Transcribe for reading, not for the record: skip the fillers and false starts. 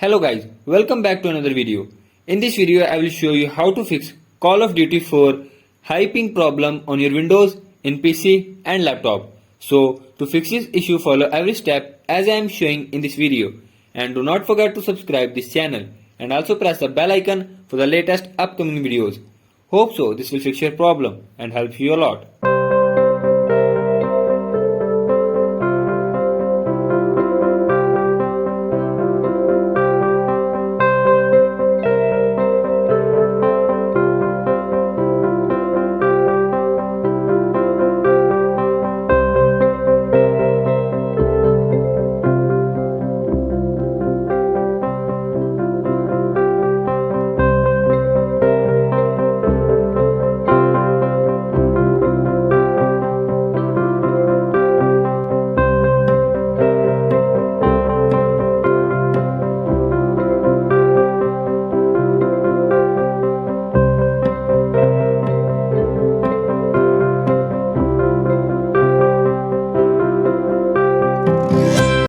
Hello guys, welcome back to another video. In this video I will show you how to fix Call of Duty 4 high ping problem on your Windows, in PC and laptop. So to fix this issue, follow every step as I am showing in this video, and do not forget to subscribe this channel and also press the bell icon for the latest upcoming videos. Hope so this will fix your problem and help you a lot.